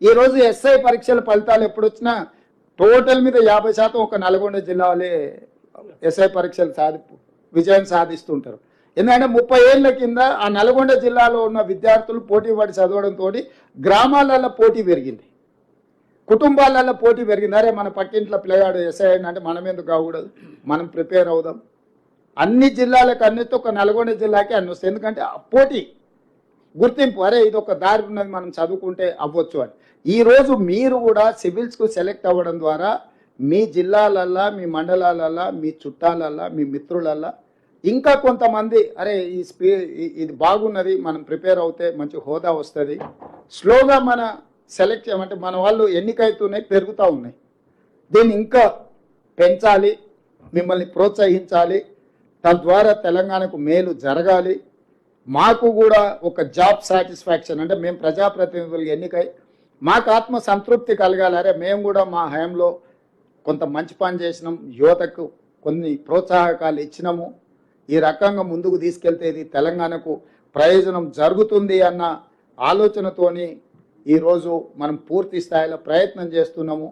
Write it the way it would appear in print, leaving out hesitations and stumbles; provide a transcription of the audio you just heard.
ఈరోజు ఎస్ఐ పరీక్షల ఫలితాలు ఎప్పుడు వచ్చినా టోటల్ మీద 50% ఒక నల్గొండ జిల్లాలే ఎస్ఐ పరీక్షలు విజయం సాధిస్తుంటారు. ఎందుకంటే 30 ఏళ్ల కింద ఆ నల్గొండ జిల్లాలో ఉన్న విద్యార్థులు పోటీ పడి చదవడంతో గ్రామాలలో పోటీ పెరిగింది, కుటుంబాలలో పోటీ పెరిగింది. అరే మన పక్కింట్లో పిల్లగాడు ఎస్ఐ అంటే మనం ఎందుకు కాకూడదు, మనం ప్రిపేర్ అవుదాం. అన్ని జిల్లాలకు అన్నిటి ఒక నల్గొండ జిల్లాకి అన్ని వస్తాయి. ఎందుకంటే పోటీ గుర్తింపు, అరే ఇది ఒక దారి ఉన్నది, మనం చదువుకుంటే అవ్వచ్చు అని. ఈరోజు మీరు కూడా సివిల్స్కు సెలెక్ట్ అవ్వడం ద్వారా మీ జిల్లాలల్లా, మీ మండలాలల్లా, మీ చుట్టాలల్లా, మీ మిత్రులల్లా ఇంకా కొంతమంది అరే ఇది బాగున్నది, మనం ప్రిపేర్ అవుతే మంచి హోదా వస్తుంది. స్లోగా మన సెలెక్ట్ చేయమంటే మన వాళ్ళు ఎన్నికైతున్నాయి, పెరుగుతూ ఉన్నాయి. దీన్ని ఇంకా పెంచాలి, మిమ్మల్ని ప్రోత్సహించాలి. తద్వారా తెలంగాణకు మేలు జరగాలి. మాకు కూడా ఒక జాబ్ సాటిస్ఫాక్షన్ అంటే మేము ప్రజాప్రతినిధులు ఎన్నికై మాకు ఆత్మ సంతృప్తి కలగాలి. అరే మేము కూడా మా హయాంలో కొంత మంచి పని చేసినాం, యువతకు కొన్ని ప్రోత్సాహకాలు ఇచ్చినాము, ఈ రకంగా ముందుకు తీసుకెళ్తే ఇది తెలంగాణకు ప్రయోజనం జరుగుతుంది అన్న ఆలోచనతోని ఈరోజు మనం పూర్తి స్థాయిలో ప్రయత్నం చేస్తున్నాము.